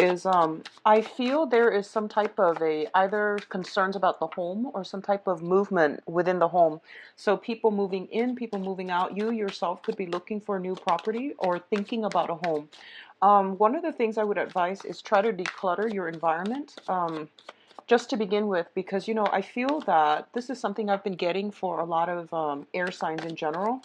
is I feel there is some type of a either concerns about the home or some type of movement within the home. So people moving in, people moving out. You yourself could be looking for a new property or thinking about a home. One of the things I would advise is try to declutter your environment. Just to begin with, because I feel that this is something I've been getting for a lot of air signs in general.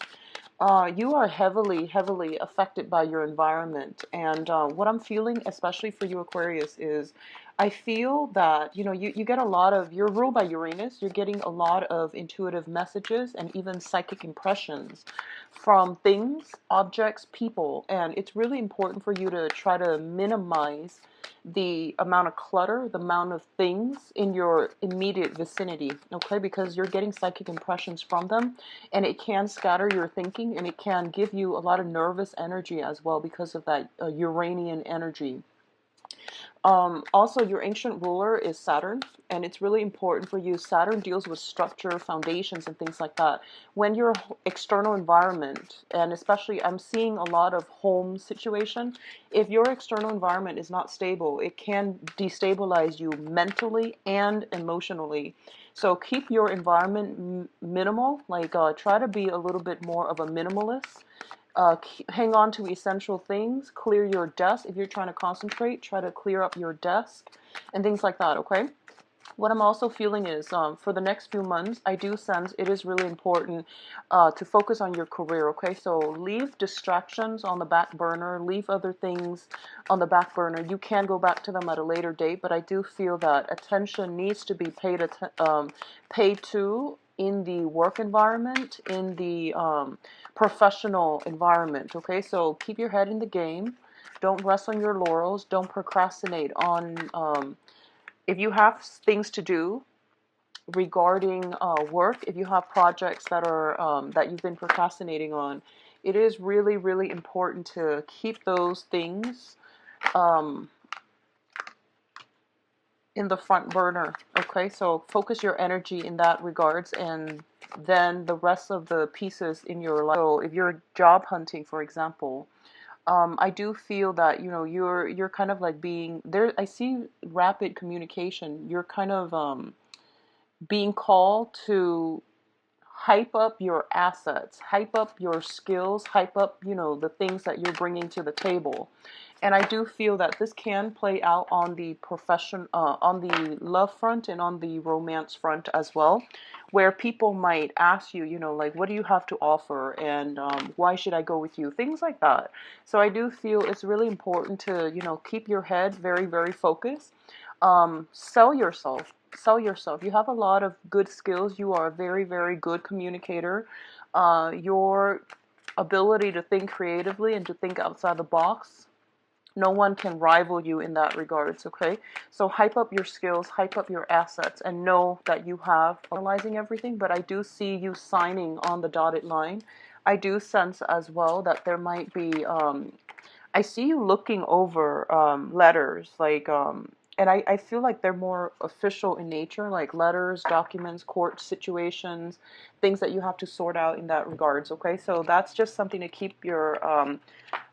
You are heavily, heavily affected by your environment. And what I'm feeling, especially for you, Aquarius, is I feel that, you get a lot of, you're ruled by Uranus, you're getting a lot of intuitive messages and even psychic impressions from things, objects, people. And it's really important for you to try to minimize the amount of clutter, the amount of things in your immediate vicinity, okay? Because you're getting psychic impressions from them, and it can scatter your thinking, and it can give you a lot of nervous energy as well because of that Uranian energy. Also, your ancient ruler is Saturn, and it's really important for you. Saturn deals with structure, foundations, and things like that. When your external environment, and especially I'm seeing a lot of home situation, if your external environment is not stable, it can destabilize you mentally and emotionally. So keep your environment minimal, like try to be a little bit more of a minimalist. Hang on to essential things. Clear your desk. If you're trying to concentrate, try to clear up your desk and things like that, okay? What I'm also feeling is for the next few months, I do sense it is really important to focus on your career, okay? So leave distractions on the back burner, leave other things on the back burner. You can go back to them at a later date, but I do feel that attention needs to be paid to in the work environment, in the professional environment, okay? So keep your head in the game. Don't rest on your laurels. Don't procrastinate on if you have things to do regarding work, if you have projects that are that you've been procrastinating on, it is really, really important to keep those things um, in the front burner. Okay, so focus your energy in that regards, and then the rest of the pieces in your life. So if you're job hunting, for example, I do feel that you're kind of like being there. I see rapid communication. You're kind of being called to hype up your assets, hype up your skills, hype up, the things that you're bringing to the table. And I do feel that this can play out on the profession, on the love front and on the romance front as well, where people might ask you, like, what do you have to offer, and why should I go with you? Things like that. So I do feel it's really important to, keep your head very, very focused. Sell yourself. Sell yourself. You have a lot of good skills. You are a very, very good communicator. Your ability to think creatively and to think outside the box, no one can rival you in that regards, okay? So hype up your skills, hype up your assets, and know that you have analyzing everything, but I do see you signing on the dotted line. I do sense as well that there might be I see you looking over letters, like, and I feel like they're more official in nature, like letters, documents, court situations, things that you have to sort out in that regards, okay? So that's just something to keep your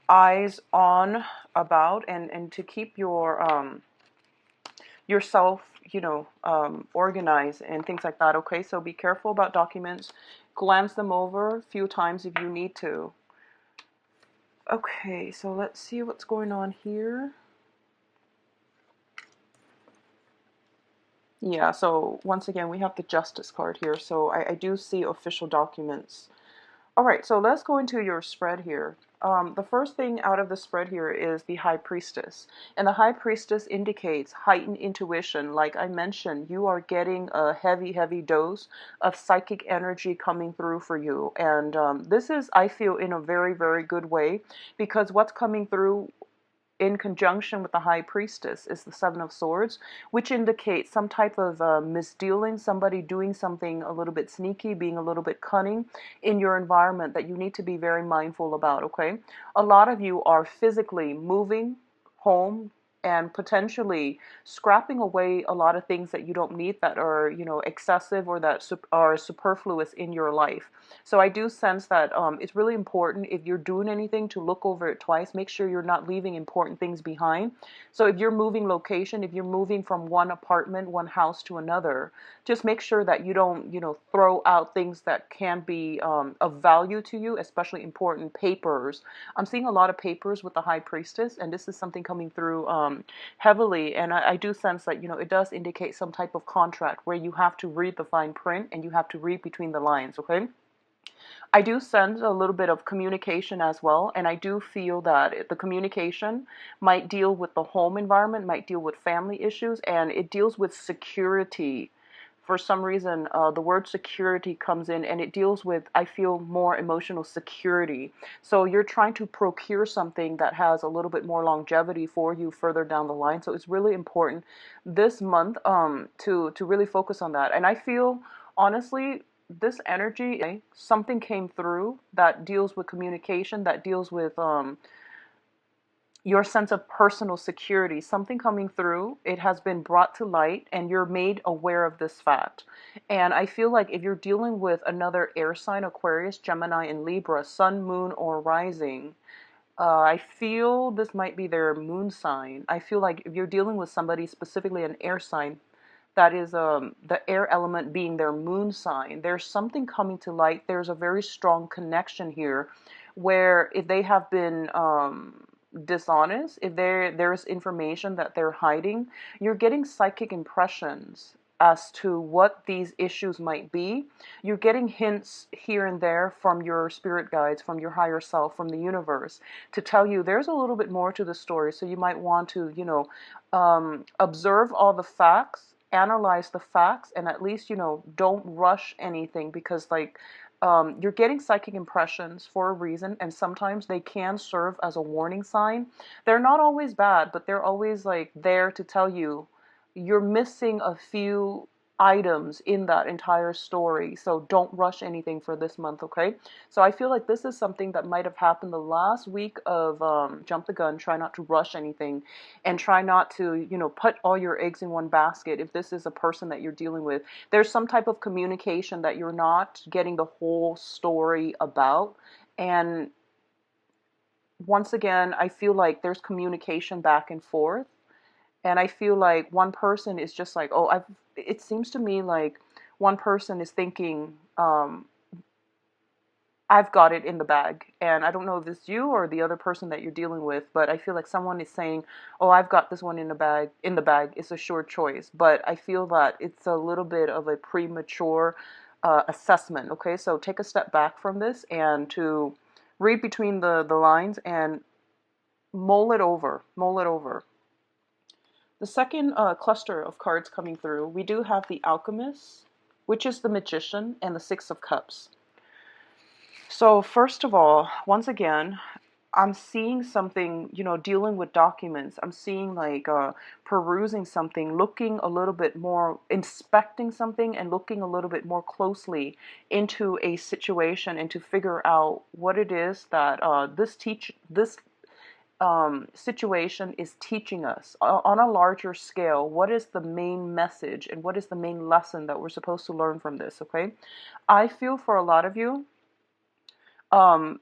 eyes on about, and to keep yourself, organized and things like that, okay? So be careful about documents. Glance them over a few times if you need to. Okay, so let's see what's going on here. Yeah, so once again, we have the Justice card here. So I do see official documents. All right, so let's go into your spread here. The first thing out of the spread here is the High Priestess. And the High Priestess indicates heightened intuition. Like I mentioned, you are getting a heavy, heavy dose of psychic energy coming through for you. And this is, I feel, in a very, very good way, because what's coming through in conjunction with the High Priestess is the Seven of Swords, which indicates some type of misdealing, somebody doing something a little bit sneaky, being a little bit cunning in your environment that you need to be very mindful about, okay? A lot of you are physically moving home, and potentially scrapping away a lot of things that you don't need, that are, excessive, or that are superfluous in your life. So I do sense that it's really important, if you're doing anything, to look over it twice. Make sure you're not leaving important things behind. So if you're moving location, if you're moving from one apartment, one house to another, just make sure that you don't, throw out things that can be of value to you, especially important papers. I'm seeing a lot of papers with the High Priestess, and this is something coming through heavily. And I do sense that, it does indicate some type of contract where you have to read the fine print and you have to read between the lines, okay? I do sense a little bit of communication as well, and I do feel that the communication might deal with the home environment, might deal with family issues, and it deals with security. For some reason, the word security comes in, and it deals with, I feel, more emotional security. So you're trying to procure something that has a little bit more longevity for you further down the line. So it's really important this month to really focus on that. And I feel, honestly, this energy, something came through that deals with communication, that deals with your sense of personal security, something coming through. It has been brought to light and you're made aware of this fact. And I feel like if you're dealing with another air sign, Aquarius, Gemini, and Libra, sun, moon, or rising, I feel this might be their moon sign. I feel like if you're dealing with somebody, specifically an air sign, that is the air element being their moon sign, there's something coming to light. There's a very strong connection here where if they have been dishonest, if there's information that they're hiding, you're getting psychic impressions as to what these issues might be. You're getting hints here and there from your spirit guides, from your higher self, from the universe, to tell you there's a little bit more to the story. So you might want to, observe all the facts, analyze the facts, and at least, don't rush anything, because like, you're getting psychic impressions for a reason, and sometimes they can serve as a warning sign. They're not always bad, but they're always like there to tell you you're missing a few items in that entire story. So don't rush anything for this month, okay? So I feel like this is something that might have happened the last week of Jump the Gun. Try not to rush anything, and try not to, put all your eggs in one basket. If this is a person that you're dealing with, there's some type of communication that you're not getting the whole story about. And once again, I feel like there's communication back and forth. And I feel like one person is just like, oh, it seems to me like one person is thinking, I've got it in the bag. And I don't know if it's you or the other person that you're dealing with, but I feel like someone is saying, oh, I've got this one in the bag. In the bag. It's a sure choice. But I feel that it's a little bit of a premature assessment. Okay, so take a step back from this and to read between the lines and mull it over. Mull it over. The second cluster of cards coming through, we do have the Alchemist, which is the Magician, and the Six of Cups. So first of all, once again, I'm seeing something, dealing with documents. I'm seeing like perusing something, looking a little bit more, inspecting something and looking a little bit more closely into a situation, and to figure out what it is that this situation is teaching us on a larger scale. What is the main message and what is the main lesson that we're supposed to learn from this? Okay, I feel for a lot of you, so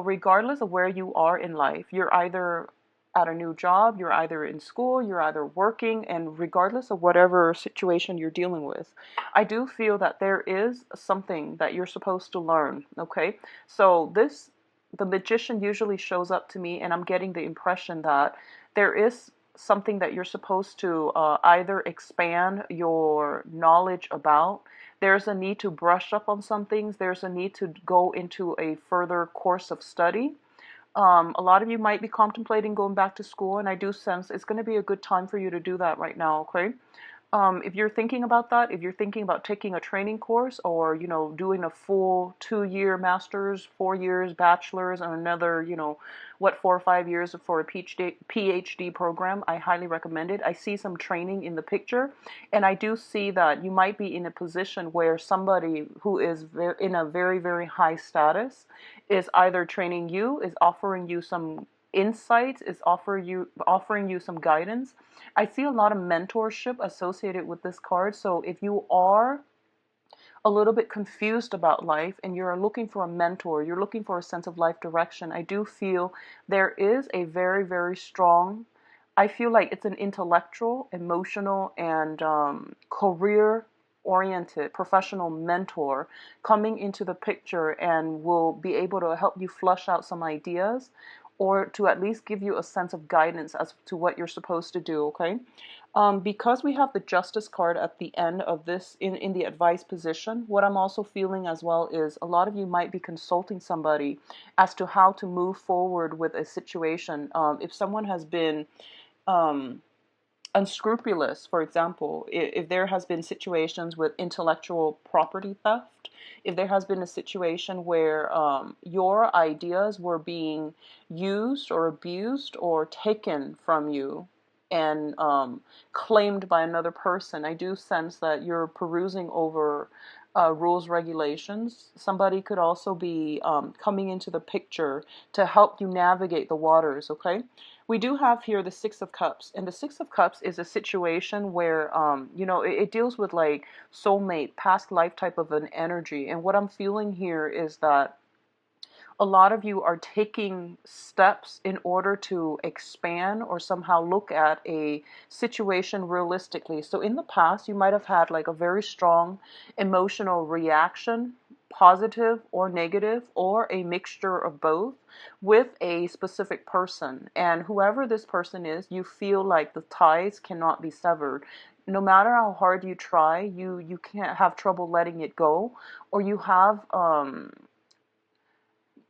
regardless of where you are in life, you're either at a new job, you're either in school, you're either working, and regardless of whatever situation you're dealing with, I do feel that there is something that you're supposed to learn. Okay, so the Magician usually shows up to me, and I'm getting the impression that there is something that you're supposed to either expand your knowledge about. There's a need to brush up on some things. There's a need to go into a further course of study. A lot of you might be contemplating going back to school, and I do sense it's going to be a good time for you to do that right now, okay? If you're thinking about that, if you're thinking about taking a training course, or, doing a full 2-year master's, 4 years bachelor's, and another, 4 or 5 years for a PhD program, I highly recommend it. I see some training in the picture, and I do see that you might be in a position where somebody who is in a very, very high status is either training you, is offering you some insights, is offering you some guidance. I see a lot of mentorship associated with this card. So if you are a little bit confused about life and you're looking for a mentor, you're looking for a sense of life direction, I do feel there is a very, very strong, I feel like it's an intellectual, emotional, and career oriented professional mentor coming into the picture and will be able to help you flush out some ideas or to at least give you a sense of guidance as to what you're supposed to do, okay? Because we have the Justice card at the end of this in the advice position, what I'm also feeling as well is a lot of you might be consulting somebody as to how to move forward with a situation. If someone has been um, unscrupulous, for example, if there has been situations with intellectual property theft, if there has been a situation where your ideas were being used or abused or taken from you and claimed by another person, I do sense that you're perusing over rules, regulations. Somebody could also be coming into the picture to help you navigate the waters, okay? We do have here the Six of Cups, and the Six of Cups is a situation where, it deals with like soulmate, past life type of an energy. And what I'm feeling here is that a lot of you are taking steps in order to expand or somehow look at a situation realistically. So in the past, you might have had like a very strong emotional reaction, positive or negative, or a mixture of both with a specific person. And whoever this person is, you feel like the ties cannot be severed. No matter how hard you try, you can't have trouble letting it go, or you have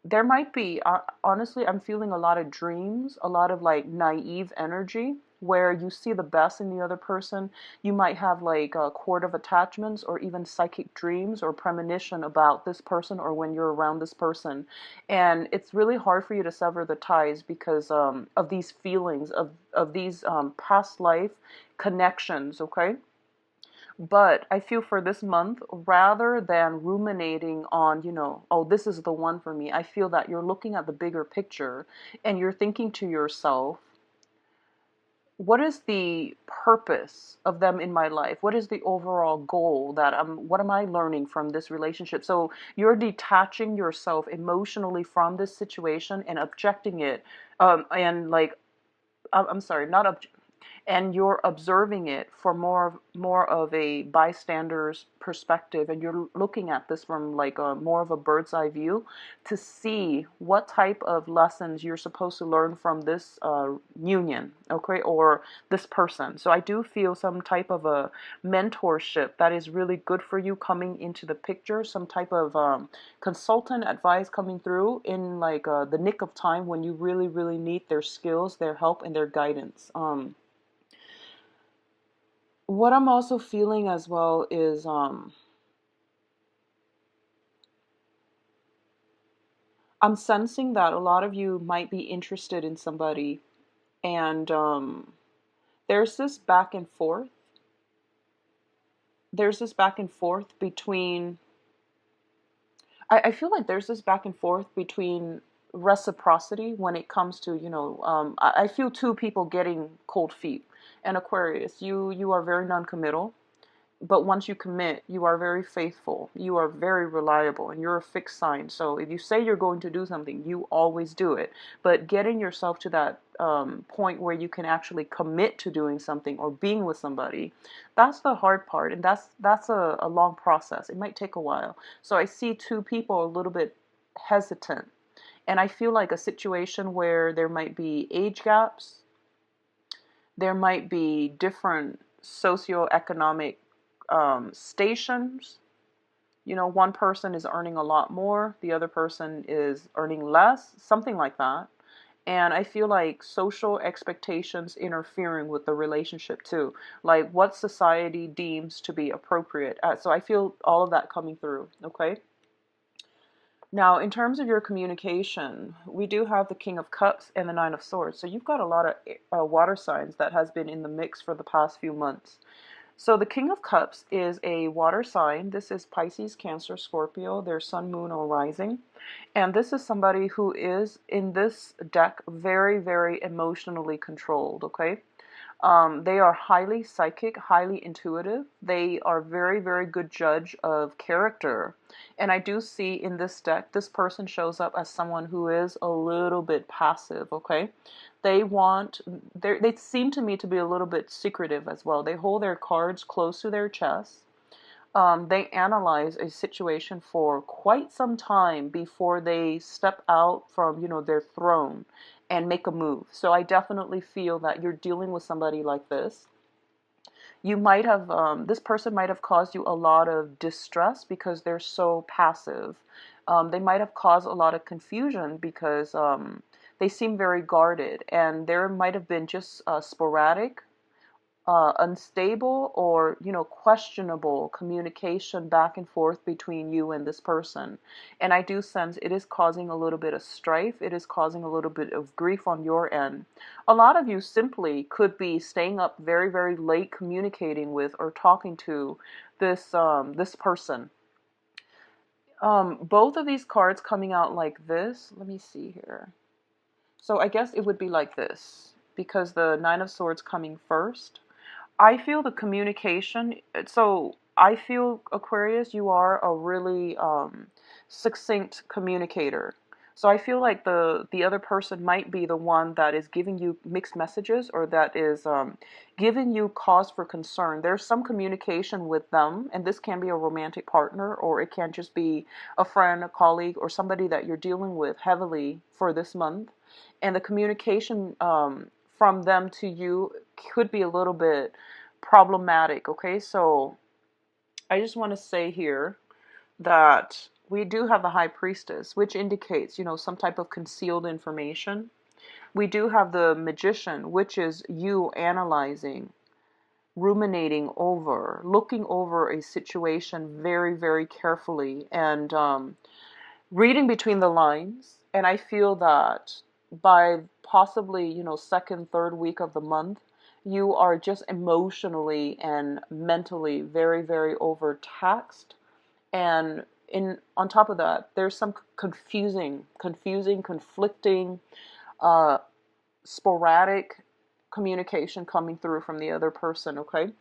there might be, honestly, I'm feeling a lot of dreams, a lot of like naive energy where you see the best in the other person. You might have like a cord of attachments or even psychic dreams or premonition about this person or when you're around this person. And it's really hard for you to sever the ties because of these feelings, of these past life connections, okay? But I feel for this month, rather than ruminating on, oh, this is the one for me, I feel that you're looking at the bigger picture and you're thinking to yourself, what is the purpose of them in my life? What is the overall goal what am I learning from this relationship? So you're detaching yourself emotionally from this situation and objecting it. And like, I'm sorry, not and you're observing it for more of a bystander's perspective, and you're looking at this from like a more of a bird's eye view to see what type of lessons you're supposed to learn from this union, okay, or this person. So I do feel some type of a mentorship that is really good for you coming into the picture, some type of consultant advice coming through in like the nick of time when you really, really need their skills, their help, and their guidance. What I'm also feeling as well is I'm sensing that a lot of you might be interested in somebody, and there's this back and forth. There's this back and forth between. I feel like there's this back and forth between reciprocity when it comes to, I feel two people getting cold feet. And Aquarius, you are very non-committal. But once you commit, you are very faithful, you are very reliable, and you're a fixed sign. So if you say you're going to do something, you always do it. But getting yourself to that point where you can actually commit to doing something or being with somebody, that's the hard part, and that's a long process. It might take a while. So I see two people a little bit hesitant, and I feel like a situation where there might be age gaps, there might be different socioeconomic stations. One person is earning a lot more, the other person is earning less, something like that. And I feel like social expectations interfering with the relationship too, like what society deems to be appropriate. So I feel all of that coming through, okay? Now, in terms of your communication, we do have the King of Cups and the Nine of Swords. So you've got a lot of water signs that has been in the mix for the past few months. So the King of Cups is a water sign. This is Pisces, Cancer, Scorpio, their sun, moon, or rising. And this is somebody who is, in this deck, very, very emotionally controlled, okay? They are highly psychic, highly intuitive. They are very, very good judge of character. And I do see in this deck, this person shows up as someone who is a little bit passive, okay? They seem to me to be a little bit secretive as well. They hold their cards close to their chest. They analyze a situation for quite some time before they step out from, their throne and make a move. So I definitely feel that you're dealing with somebody like this. You might have, this person might have caused you a lot of distress because they're so passive. They might have caused a lot of confusion because they seem very guarded, and there might have been just sporadic, unstable, or questionable communication back and forth between you and this person. And I do sense it is causing a little bit of strife. It is causing a little bit of grief on your end. A lot of you simply could be staying up very, very late communicating with or talking to this person. Both of these cards coming out like this. Let me see here. So I guess it would be like this because the Nine of Swords coming first. I feel the communication. So I feel, Aquarius, you are a really succinct communicator. So I feel like the other person might be the one that is giving you mixed messages, or that is giving you cause for concern. There's some communication with them, and this can be a romantic partner, or it can just be a friend, a colleague, or somebody that you're dealing with heavily for this month. And the communication from them to you could be a little bit problematic, okay? So I just want to say here that we do have the High Priestess, which indicates, some type of concealed information. We do have the Magician, which is you analyzing, ruminating over, looking over a situation very, very carefully, and reading between the lines. And I feel that by possibly, second, third week of the month, you are just emotionally and mentally very, very overtaxed. And on top of that, there's some conflicting, uh, sporadic communication coming through from the other person, okay?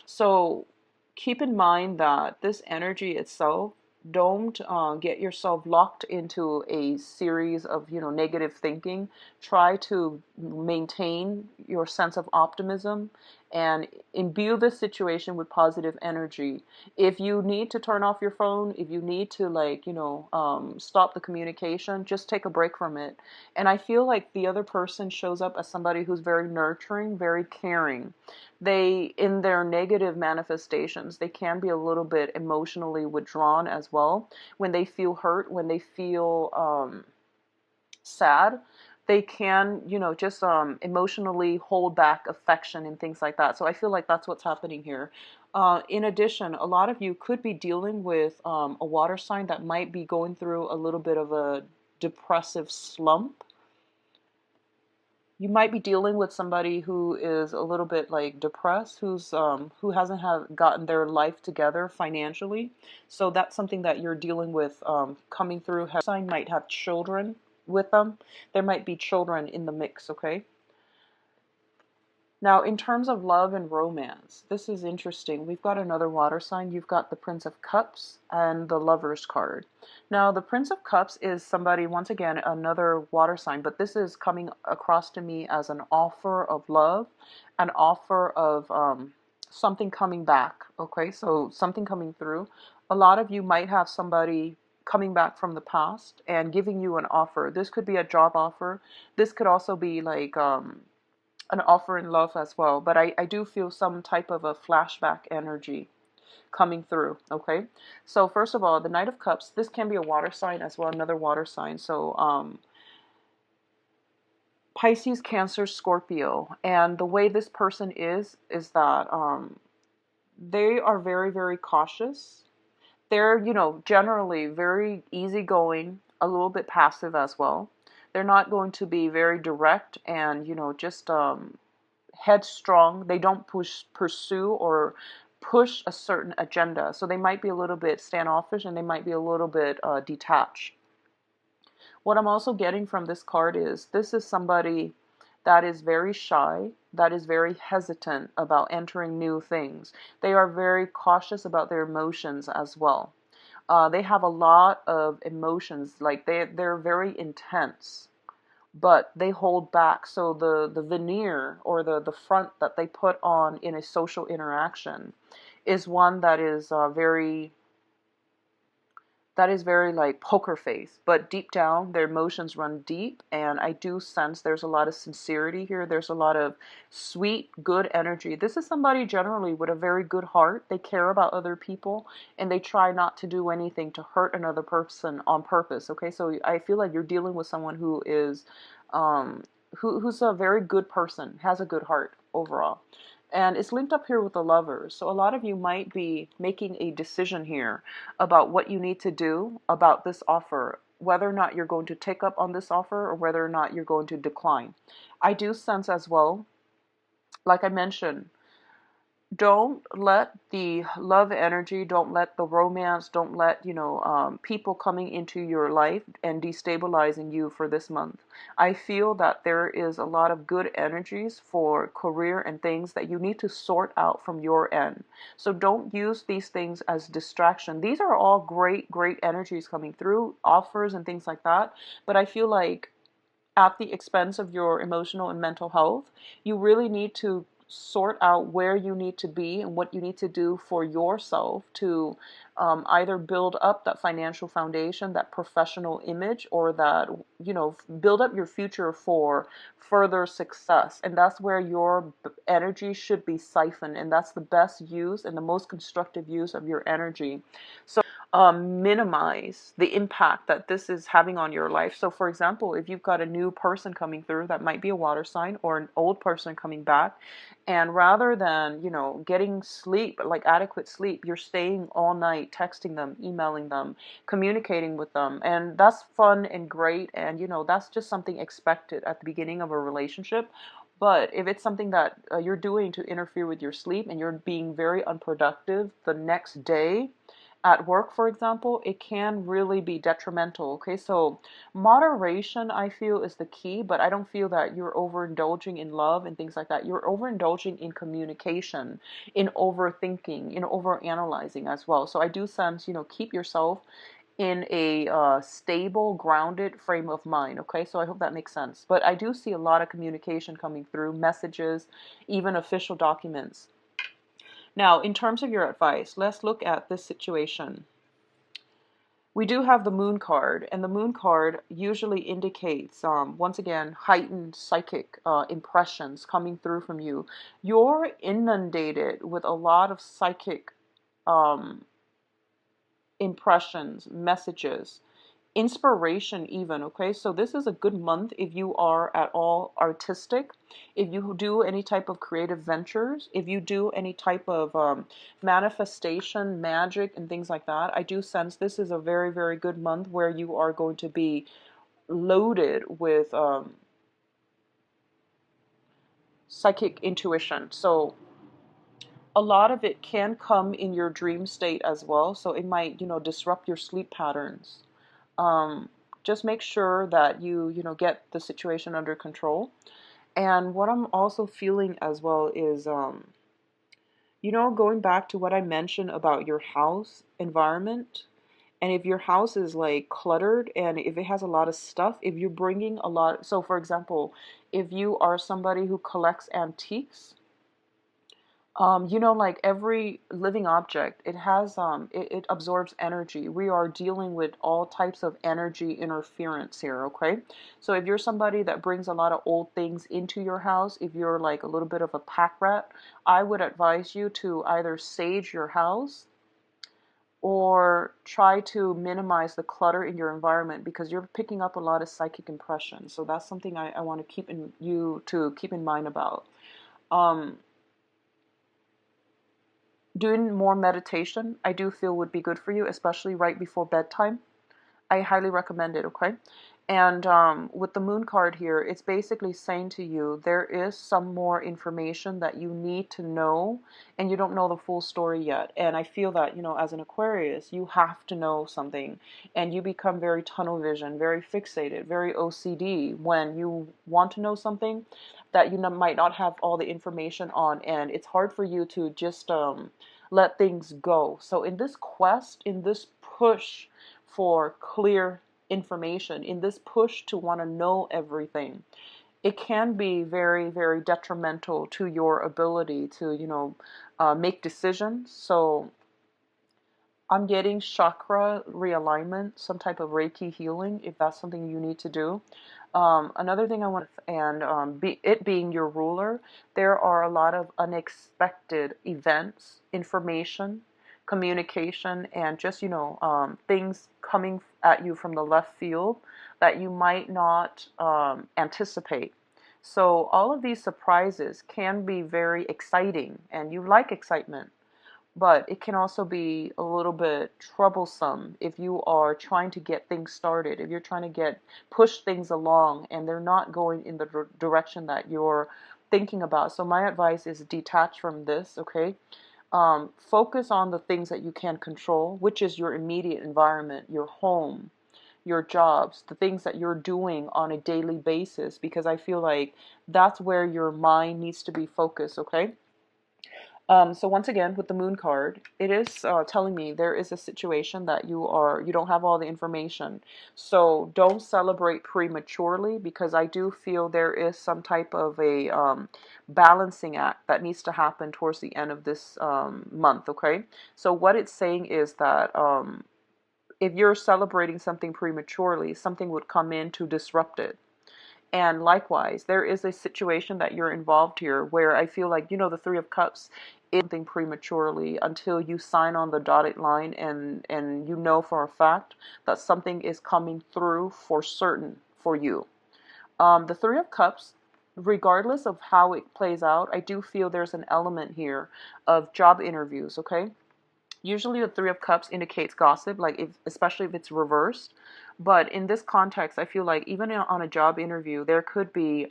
So keep in mind that this energy itself, don't get yourself locked into a series of negative thinking. Try to maintain your sense of optimism and imbue this situation with positive energy. If you need to turn off your phone, if you need to stop the communication, just take a break from it. And I feel like the other person shows up as somebody who's very nurturing, very caring. They, in their negative manifestations, they can be a little bit emotionally withdrawn as well. When they feel hurt, when they feel sad, they can, just emotionally hold back affection and things like that. So I feel like that's what's happening here. In addition, a lot of you could be dealing with a water sign that might be going through a little bit of a depressive slump. You might be dealing with somebody who is a little bit like depressed, who hasn't have gotten their life together financially. So that's something that you're dealing with coming through. Sign might have children with them. There might be children in the mix, okay? Now, in terms of love and romance, this is interesting. We've got another water sign. You've got the Prince of Cups and the Lover's card. Now, the Prince of Cups is somebody, once again, another water sign, but this is coming across to me as an offer of love, an offer of something coming back, okay? So something coming through. A lot of you might have somebody coming back from the past and giving you an offer. This could be a job offer. This could also be like an offer in love as well. But I do feel some type of a flashback energy coming through, okay? So first of all, the Knight of Cups, this can be a water sign as well, another water sign. So Pisces, Cancer, Scorpio. And the way this person is that they are very, very cautious. They're, generally very easygoing, a little bit passive as well. They're not going to be very direct and, just headstrong. They don't pursue or push a certain agenda. So they might be a little bit standoffish, and they might be a little bit detached. What I'm also getting from this card is this is somebody that is very shy, that is very hesitant about entering new things. They are very cautious about their emotions as well. They have a lot of emotions, like they're very intense, but they hold back. So the veneer, or the front that they put on in a social interaction, is one that is very like poker face, but deep down their emotions run deep, and I do sense there's a lot of sincerity here. There's a lot of sweet, good energy. This is somebody generally with a very good heart. They care about other people, and they try not to do anything to hurt another person on purpose. Okay, so I feel like you're dealing with someone who is who's a very good person, has a good heart overall. And it's linked up here with the Lovers. So a lot of you might be making a decision here about what you need to do about this offer, whether or not you're going to take up on this offer or whether or not you're going to decline. I do sense as well, like I mentioned, don't let the love energy, don't let the romance, don't let, people coming into your life and destabilizing you for this month. I feel that there is a lot of good energies for career and things that you need to sort out from your end. So don't use these things as distraction. These are all great, great energies coming through, offers and things like that. But I feel like at the expense of your emotional and mental health, you really need to sort out where you need to be and what you need to do for yourself to either build up that financial foundation, that professional image, or that, build up your future for further success. And that's where your energy should be siphoned. And that's the best use and the most constructive use of your energy. So minimize the impact that this is having on your life. So for example, if you've got a new person coming through that might be a water sign, or an old person coming back, and rather than, getting sleep, like adequate sleep, you're staying all night texting them, emailing them, communicating with them. And that's fun and great. And, that's just something expected at the beginning of a relationship. But if it's something that you're doing to interfere with your sleep, and you're being very unproductive the next day, at work, for example, it can really be detrimental. Okay, so moderation, I feel, is the key, but I don't feel that you're overindulging in love and things like that. You're overindulging in communication, in overthinking, in overanalyzing as well. So I do sense, keep yourself in a stable, grounded frame of mind. Okay, so I hope that makes sense. But I do see a lot of communication coming through, messages, even official documents. Now, in terms of your advice, let's look at this situation. We do have the Moon card, and the Moon card usually indicates, once again, heightened psychic impressions coming through from you. You're inundated with a lot of psychic um, impressions, messages, inspiration even. Okay, so this is a good month if you are at all artistic, if you do any type of creative ventures, if you do any type of manifestation, magic and things like that. I do sense this is a very, very good month where you are going to be loaded with psychic intuition. So a lot of it can come in your dream state as well, so it might, disrupt your sleep patterns. um, just make sure that you get the situation under control. And what I'm also feeling as well is, going back to what I mentioned about your house environment. And if your house is like cluttered, and if it has a lot of stuff, if you're bringing a lot, so for example, if you are somebody who collects antiques, like every living object, it has it absorbs energy. We are dealing with all types of energy interference here, okay? So if you're somebody that brings a lot of old things into your house, if you're like a little bit of a pack rat, I would advise you to either sage your house or try to minimize the clutter in your environment, because you're picking up a lot of psychic impressions. So that's something I want to keep in mind about. Um, Doing more meditation, I do feel would be good for you, especially right before bedtime. I highly recommend it, okay? And with the moon card here, it's basically saying to you, there is some more information that you need to know, and you don't know the full story yet. And I feel that, as an Aquarius, you have to know something, and you become very tunnel vision, very fixated, very OCD when you want to know something that you might not have all the information on, and it's hard for you to just let things go. So in this quest, in this push for clear information, in this push to want to know everything, it can be very, very detrimental to your ability to, make decisions. So I'm getting chakra realignment, some type of Reiki healing, if that's something you need to do. Another thing I want, and it being your ruler, there are a lot of unexpected events, information, communication, and just, things coming at you from the left field that you might not anticipate. So all of these surprises can be very exciting, and you like excitement, but it can also be a little bit troublesome if you are trying to get things started, if you're trying to push things along and they're not going in the direction that you're thinking about. So my advice is detach from this, okay? Focus on the things that you can control, which is your immediate environment, your home, your jobs, the things that you're doing on a daily basis, because I feel like that's where your mind needs to be focused, okay? So once again, with the moon card, it is telling me there is a situation that you don't have all the information. So don't celebrate prematurely, because I do feel there is some type of a balancing act that needs to happen towards the end of this month, okay? So what it's saying is that if you're celebrating something prematurely, something would come in to disrupt it. And likewise, there is a situation that you're involved here where I feel like, the Three of Cups is something prematurely until you sign on the dotted line, and you know for a fact that something is coming through for certain for you. The Three of Cups, regardless of how it plays out, I do feel there's an element here of job interviews, okay? Usually the Three of Cups indicates gossip, like especially if it's reversed. But in this context, I feel like even on a job interview, there could be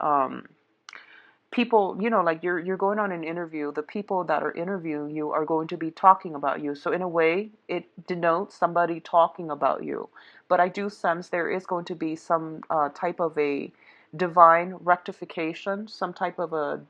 people, like you're going on an interview. The people that are interviewing you are going to be talking about you. So in a way, it denotes somebody talking about you. But I do sense there is going to be some type of a divine rectification, some type of a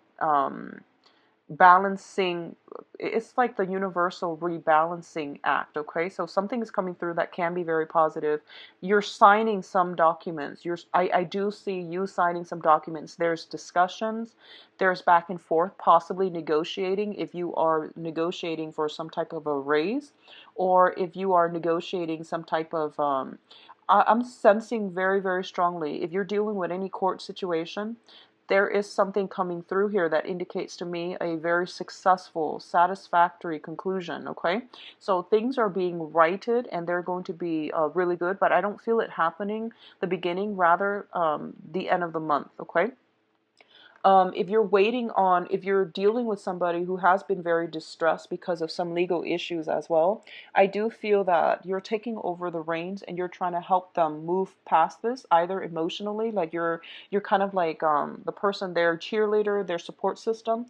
balancing. It's like the universal rebalancing act, okay? So something is coming through that can be very positive. You're signing some documents. I do see you signing some documents. There's discussions, there's back and forth, possibly negotiating, if you are negotiating for some type of a raise, or if you are negotiating some type of I'm sensing very, very strongly, if you're dealing with any court situation, there is something coming through here that indicates to me a very successful, satisfactory conclusion, okay? So things are being righted and they're going to be really good, but I don't feel it happening the beginning, rather the end of the month, okay? If you're dealing with somebody who has been very distressed because of some legal issues as well, I do feel that you're taking over the reins and you're trying to help them move past this, either emotionally, like you're kind of like the person, their cheerleader, their support system,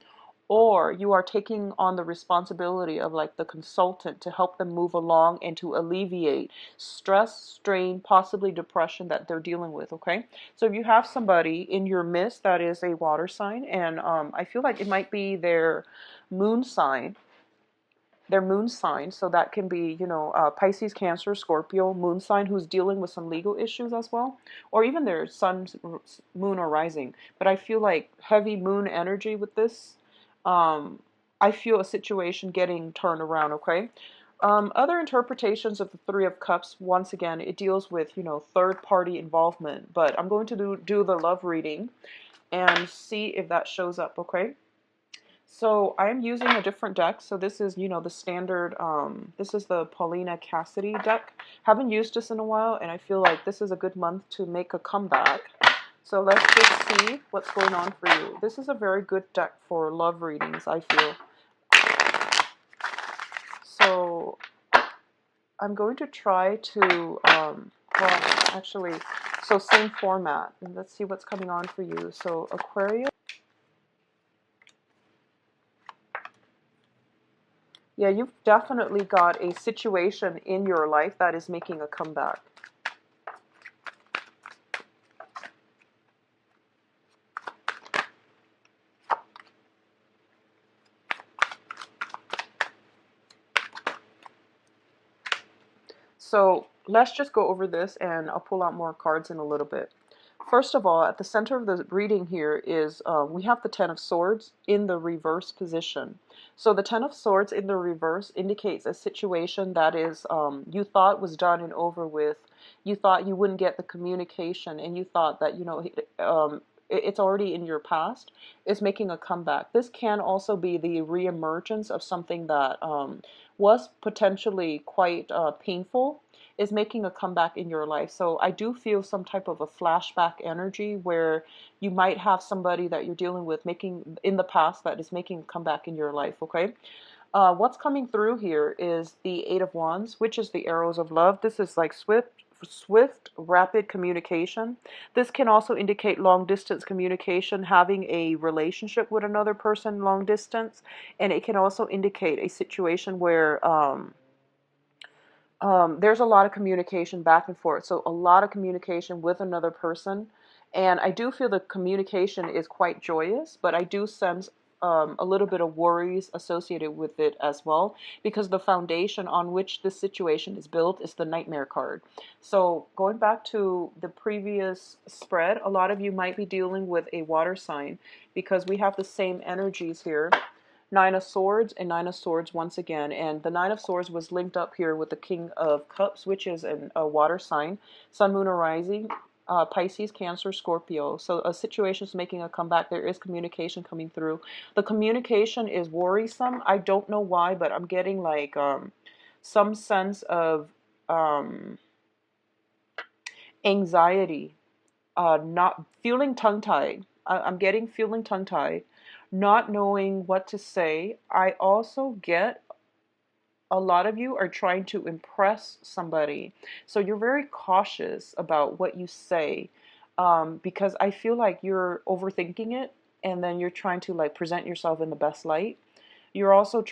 or you are taking on the responsibility of like the consultant to help them move along and to alleviate stress, strain, possibly depression that they're dealing with, okay? So if you have somebody in your midst that is a water sign, and I feel like it might be moon sign, their moon sign, so that can be, Pisces, Cancer, Scorpio, moon sign, who's dealing with some legal issues as well, or even their sun, moon, or rising. But I feel like heavy moon energy with this. I feel a situation getting turned around, okay? Other interpretations of the Three of Cups, once again, it deals with, third party involvement, but I'm going to do the love reading and see if that shows up, okay? So I'm using a different deck. So this is, the standard, this is the Paulina Cassidy deck. Haven't used this in a while, and I feel like this is a good month to make a comeback. So let's just see what's going on for you. This is a very good deck for love readings, I feel. So I'm going to try to, well, actually, So same format. And let's see what's coming on for you. So Aquarius. Yeah, you've definitely got a situation in your life that is making a comeback. So let's just go over this and I'll pull out more cards in a little bit. First of all, at the center of the reading here is we have the Ten of Swords in the reverse position. So the Ten of Swords in the reverse indicates a situation that is you thought was done and over with. You thought you wouldn't get the communication, and you thought that it's already in your past. It's making a comeback. This can also be the reemergence of something that was potentially quite painful, is making a comeback in your life. So I do feel some type of a flashback energy where you might have somebody that you're dealing with making in the past that is making a comeback in your life. Okay. What's coming through here is the Eight of Wands, which is the arrows of love. This is like swift, rapid communication. This can also indicate long distance communication, having a relationship with another person long distance, and it can also indicate a situation where there's a lot of communication back and forth. So a lot of communication with another person. And I do feel the communication is quite joyous, but I do sense a little bit of worries associated with it as well, because the foundation on which this situation is built is the Nightmare card. So going back to the previous spread, a lot of you might be dealing with a water sign because we have the same energies here. Nine of Swords and Nine of Swords once again. And the Nine of Swords was linked up here with the King of Cups, which is a water sign. Sun, Moon, or Rising, Pisces, Cancer, Scorpio. So a situation is making a comeback. There is communication coming through. The communication is worrisome. I don't know why, but I'm getting like some sense of anxiety, not feeling tongue-tied. I'm getting feeling tongue-tied, not knowing what to say. I also get a lot of you are trying to impress somebody. So you're very cautious about what you say, because I feel like you're overthinking it, and then you're trying to like present yourself in the best light. You're also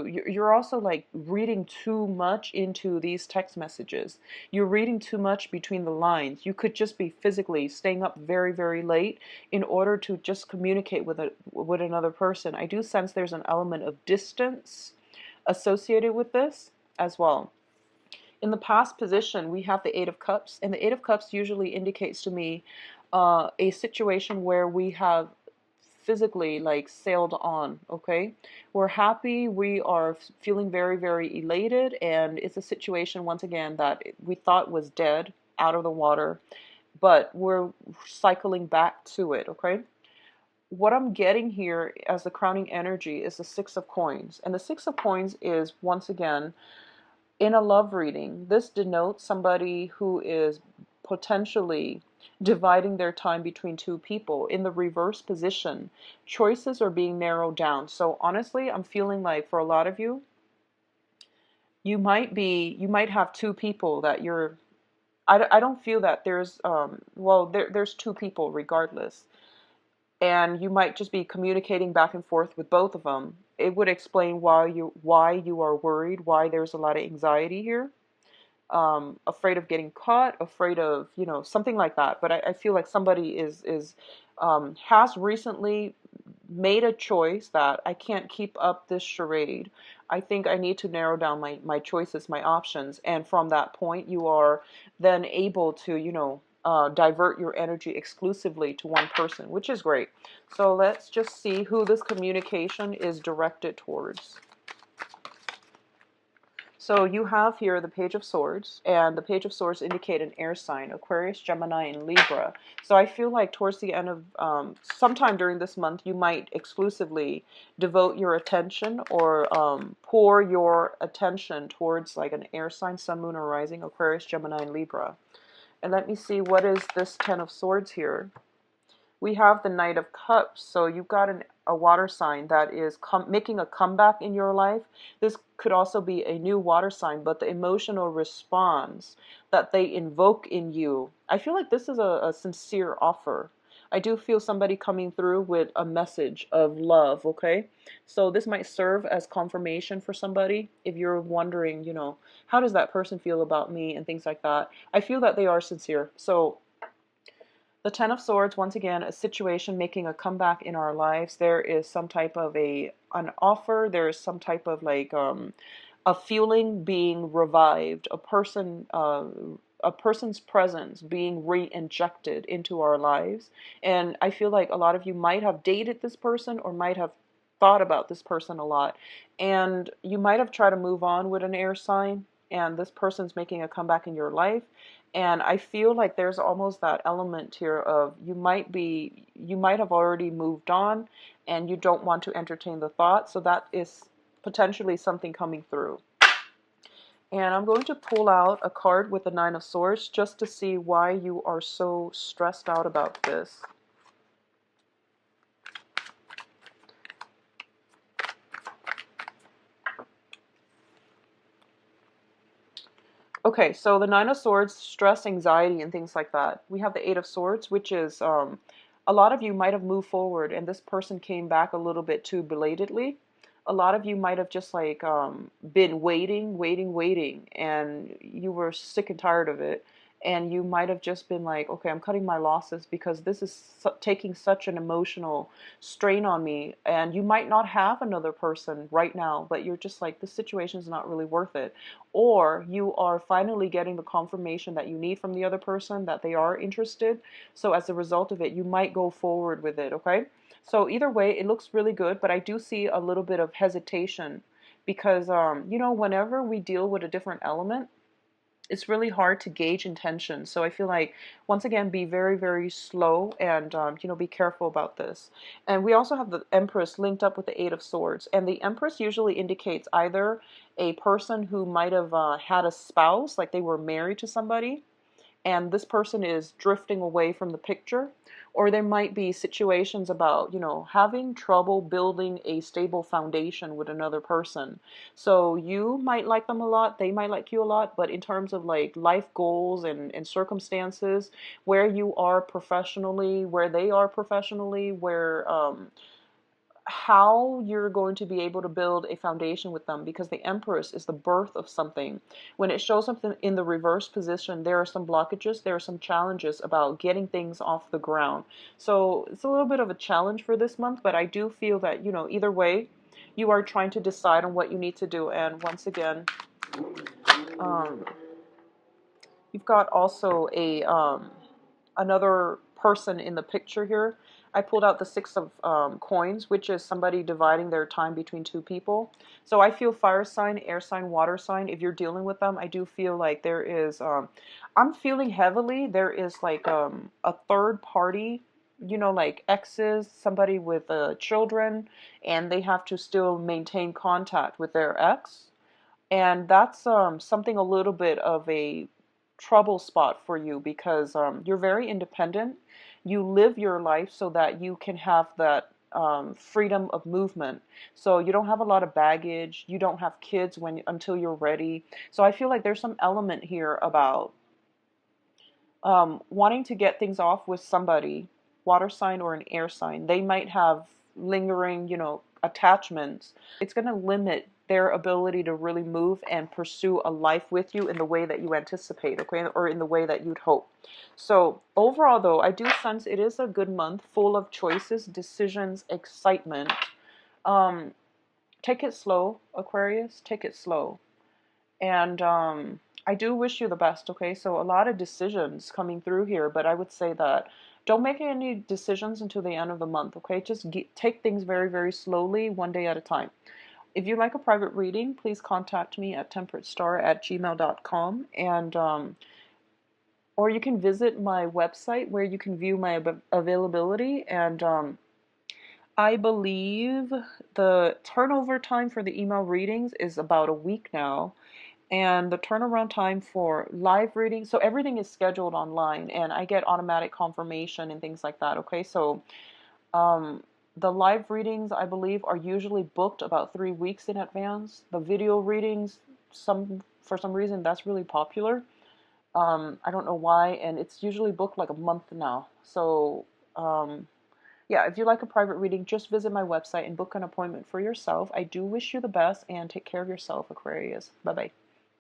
you're also like reading too much into these text messages. You're reading too much between the lines. You could just be physically staying up very, very late in order to just communicate with another person. I do sense there's an element of distance associated with this as well. In the past position, we have the Eight of Cups, and the Eight of Cups usually indicates to me a situation where we have physically like sailed on. Okay, we're happy, we are feeling very, very elated, and it's a situation once again that we thought was dead, out of the water, but we're cycling back to it. Okay, what I'm getting here as the crowning energy is the Six of Coins, and the Six of Coins is once again in a love reading. This denotes somebody who is potentially dividing their time between two people. In the reverse position, choices are being narrowed down. So honestly, I'm feeling like for a lot of you, you might have two people that you're, I don't feel that there's, well, there's two people regardless. And you might just be communicating back and forth with both of them. It would explain why you are worried, why there's a lot of anxiety here. Afraid of getting caught, afraid of, something like that. But I feel like somebody has recently made a choice that I can't keep up this charade. I think I need to narrow down my choices, my options. And from that point, you are then able to, divert your energy exclusively to one person, which is great. So let's just see who this communication is directed towards. So you have here the Page of Swords, and the Page of Swords indicate an air sign, Aquarius, Gemini, and Libra. So I feel like towards the end of, sometime during this month, you might exclusively devote your attention or pour your attention towards like an air sign, Sun, Moon, or Rising, Aquarius, Gemini, and Libra. And let me see, what is this Ten of Swords here? we have the Knight of Cups. So you've got a water sign that is making a comeback in your life. This could also be a new water sign, but the emotional response that they invoke in you, I feel like this is a sincere offer. I do feel somebody coming through with a message of love, okay? So this might serve as confirmation for somebody if you're wondering, how does that person feel about me and things like that. I feel that they are sincere. So the Ten of Swords, once again, a situation making a comeback in our lives. There is some type of an offer. There is some type of a feeling being revived. A person's presence being re-injected into our lives. And I feel like a lot of you might have dated this person or might have thought about this person a lot. And you might have tried to move on with an air sign, and this person's making a comeback in your life. And I feel like there's almost that element here of you might have already moved on and you don't want to entertain the thought. So that is potentially something coming through. And I'm going to pull out a card with the Nine of Swords just to see why you are so stressed out about this. Okay, so the Nine of Swords, stress, anxiety, and things like that. We have the Eight of Swords, which is a lot of you might have moved forward and this person came back a little bit too belatedly. A lot of you might have just been waiting, and you were sick and tired of it. And you might have just been like, okay, I'm cutting my losses because this is taking such an emotional strain on me. And you might not have another person right now, but you're just like, this situation is not really worth it. Or you are finally getting the confirmation that you need from the other person that they are interested. So as a result of it, you might go forward with it, okay? So either way, it looks really good, but I do see a little bit of hesitation because, whenever we deal with a different element, it's really hard to gauge intention. So I feel like, once again, be very, very slow and, be careful about this. And we also have the Empress linked up with the Eight of Swords. And the Empress usually indicates either a person who might have had a spouse, like they were married to somebody, and this person is drifting away from the picture, or there might be situations about having trouble building a stable foundation with another person. So you might like them a lot, they might like you a lot, but in terms of like life goals and circumstances, where you are professionally, where they are professionally, where how you're going to be able to build a foundation with them, because the Empress is the birth of something. When it shows up in the reverse position, there are some blockages, there are some challenges about getting things off the ground. So it's a little bit of a challenge for this month, but I do feel that, either way, you are trying to decide on what you need to do. And once again, um, you've got also another person in the picture here. I pulled out the Six of Coins, which is somebody dividing their time between two people. So I feel fire sign, air sign, water sign. If you're dealing with them, I do feel like there is, I'm feeling heavily, there is like a third party, like exes, somebody with children, and they have to still maintain contact with their ex. And that's something a little bit of a trouble spot for you because you're very independent. You live your life so that you can have that freedom of movement. So you don't have a lot of baggage. You don't have kids until you're ready. So I feel like there's some element here about wanting to get things off with somebody, water sign or an air sign. They might have lingering, attachments. It's going to limit their ability to really move and pursue a life with you in the way that you anticipate, okay, or in the way that you'd hope. So overall, though, I do sense it is a good month, full of choices, decisions, excitement. Um, Take it slow, Aquarius. Take it slow. And I do wish you the best, okay? So a lot of decisions coming through here, but I would say that don't make any decisions until the end of the month, okay? Just take things very, very slowly, one day at a time. If you'd like a private reading, please contact me at temperatestar@gmail.com, and or you can visit my website where you can view my availability. And I believe the turnover time for the email readings is about a week now. And the turnaround time for live reading, so everything is scheduled online and I get automatic confirmation and things like that. Okay, so um, the live readings, I believe, are usually booked about 3 weeks in advance. The video readings, for some reason, that's really popular. I don't know why, and it's usually booked like a month now. So, yeah, if you like a private reading, just visit my website and book an appointment for yourself. I do wish you the best and take care of yourself, Aquarius. Bye bye.